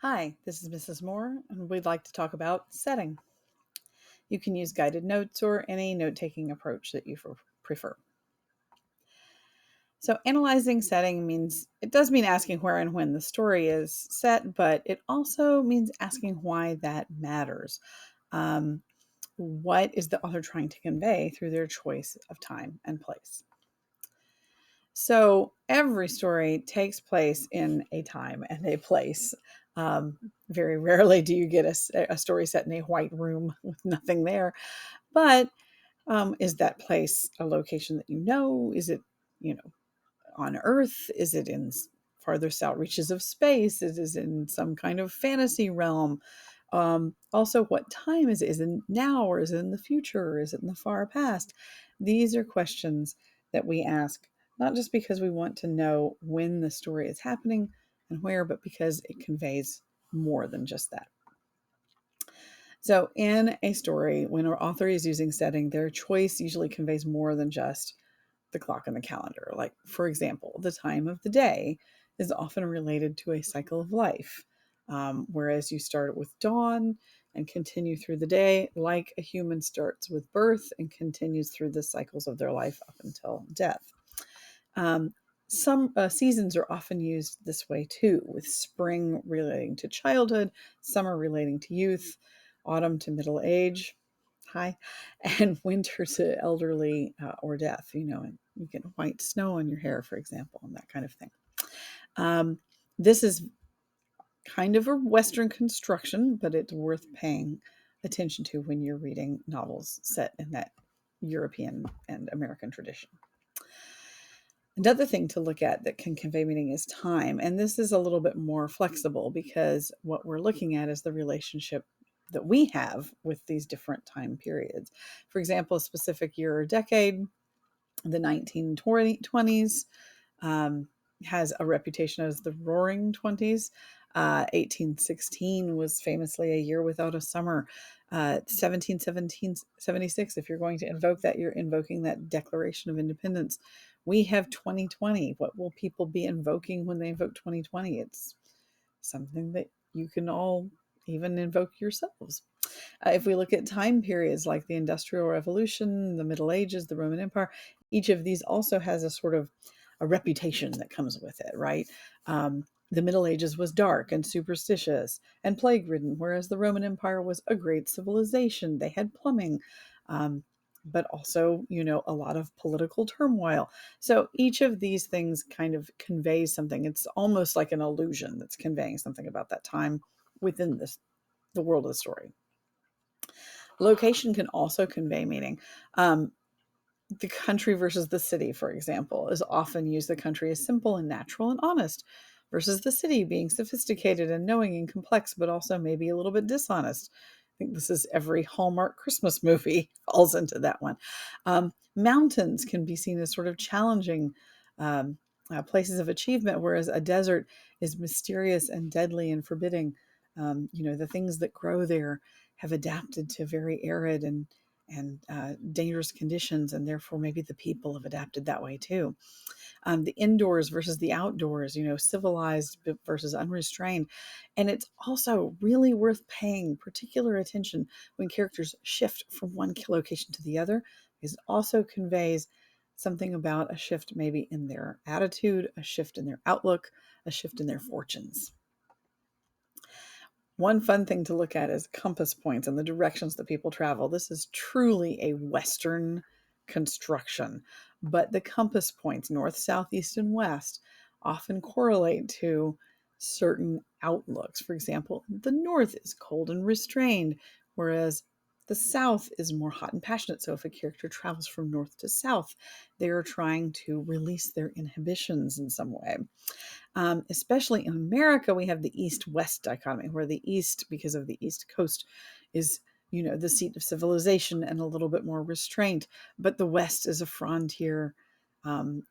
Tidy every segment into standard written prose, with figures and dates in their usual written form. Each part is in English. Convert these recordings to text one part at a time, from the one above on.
Hi, this is Mrs. Moore, and we'd like to talk about setting. You can use guided notes or any note taking approach that you prefer. So, analyzing setting means it does mean asking where and when the story is set, but it also means asking why that matters. Um, what is the author trying to convey through their choice of time and place? So every story takes place in a time and a place. Very rarely do you get a story set in a white room with nothing there. But is that place a location that you know? Is it, you know, on Earth? Is it in farthest out reaches of space? Is it in some kind of fantasy realm? Also, what time is it? Is it now or is it in the future or is it in the far past? These are questions that we ask, not just because we want to know when the story is happening and where, but because it conveys more than just that. So, in a story, when an author is using setting, their choice usually conveys more than just the clock and the calendar. Like, for example, the time of the day is often related to a cycle of life. Whereas you start with dawn and continue through the day, like a human starts with birth and continues through the cycles of their life up until death. Um, some seasons are often used this way too, with spring relating to childhood, summer relating to youth, autumn to middle age, hi, and winter to elderly or death. And you get white snow on your hair, for example, and that kind of thing. This is kind of a Western construction, but it's worth paying attention to when you're reading novels set in that European and American tradition. Another thing to look at that can convey meaning is time. And this is a little bit more flexible because what we're looking at is the relationship that we have with these different time periods. For example, a specific year or decade, the 1920s, has a reputation as the Roaring Twenties. 1816 was famously a year without a summer. 1776, if you're going to invoke that, you're invoking that Declaration of Independence. We have 2020. What will people be invoking when they invoke 2020? It's something that you can all even invoke yourselves. If we look at time periods like the Industrial Revolution, the Middle Ages, the Roman Empire, each of these also has a sort of a reputation that comes with it, right? The Middle Ages was dark and superstitious and plague ridden, whereas the Roman Empire was a great civilization. They had plumbing, but also, a lot of political turmoil. So each of these things kind of conveys something. It's almost like an illusion that's conveying something about that time within the world of the story. Location can also convey meaning. The country versus the city, for example, is often used. The country is simple and natural and honest, versus the city being sophisticated and knowing and complex, but also maybe a little bit dishonest. I think this is every Hallmark Christmas movie falls into that one. Mountains can be seen as sort of challenging places of achievement, whereas a desert is mysterious and deadly and forbidding. The things that grow there have adapted to very arid and dangerous conditions, and therefore maybe the people have adapted that way too. The indoors versus the outdoors, civilized versus unrestrained. And it's also really worth paying particular attention when characters shift from one location to the other, because it also conveys something about a shift maybe in their attitude, a shift in their outlook, a shift in their fortunes. One fun thing to look at is compass points and the directions that people travel. This is truly a Western construction, but the compass points, north, south, east, and west, often correlate to certain outlooks. For example, the north is cold and restrained, whereas the south is more hot and passionate. So if a character travels from north to south, they are trying to release their inhibitions in some way. Especially in America, we have the East-West dichotomy, where the East, because of the East Coast, is the seat of civilization and a little bit more restraint, but the West is a frontier,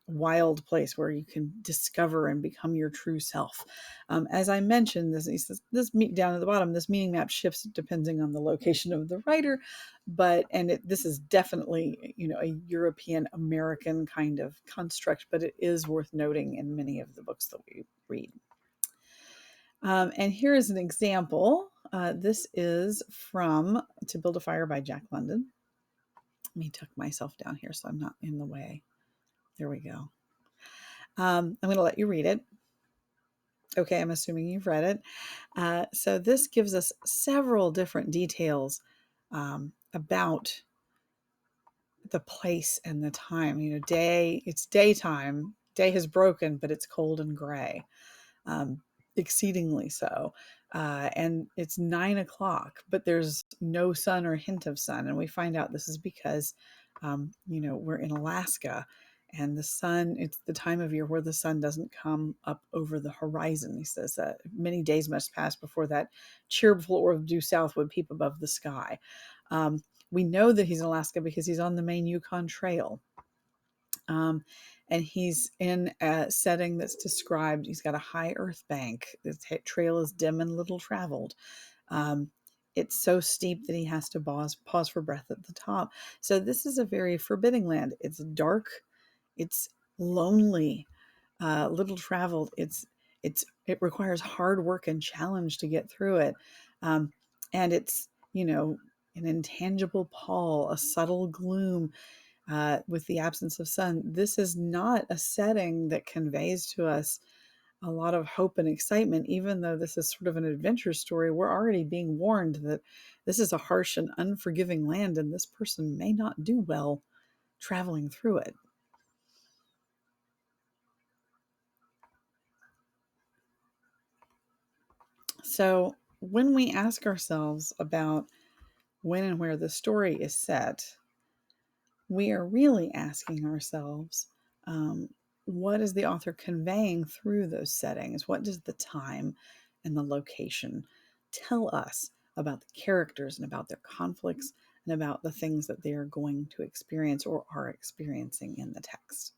wild place where you can discover and become your true self. As I mentioned, this down at the bottom, this meaning map shifts depending on the location of the writer, this is definitely a European American kind of construct, but it is worth noting in many of the books that we read. And here is an example. This is from To Build a Fire by Jack London. Let me tuck myself down here so I'm not in the way. There we go. I'm going to let you read it. Okay, I'm assuming you've read it. So this gives us several different details about the place and the time. It's daytime. Day has broken, but it's cold and gray, exceedingly so. And it's 9 o'clock, but there's no sun or hint of sun. And we find out this is because, we're in Alaska, and it's the time of year where the sun doesn't come up over the horizon. He says that many days must pass before that cheerful orb due south would peep above the sky. We know that he's in Alaska because he's on the main Yukon Trail. And he's in a setting that's described. He's got a high earth bank. The trail is dim and little traveled. Um, it's so steep that he has to pause for breath at the top. So this is a very forbidding land. It's dark. It's lonely. Little traveled. It requires hard work and challenge to get through it. And it's an intangible pall, a subtle gloom, with the absence of sun. This is not a setting that conveys to us a lot of hope and excitement. Even though this is sort of an adventure story, we're already being warned that this is a harsh and unforgiving land, and this person may not do well traveling through it. So when we ask ourselves about when and where the story is set, we are really asking ourselves, what is the author conveying through those settings? What does the time and the location tell us about the characters and about their conflicts and about the things that they are going to experience or are experiencing in the text?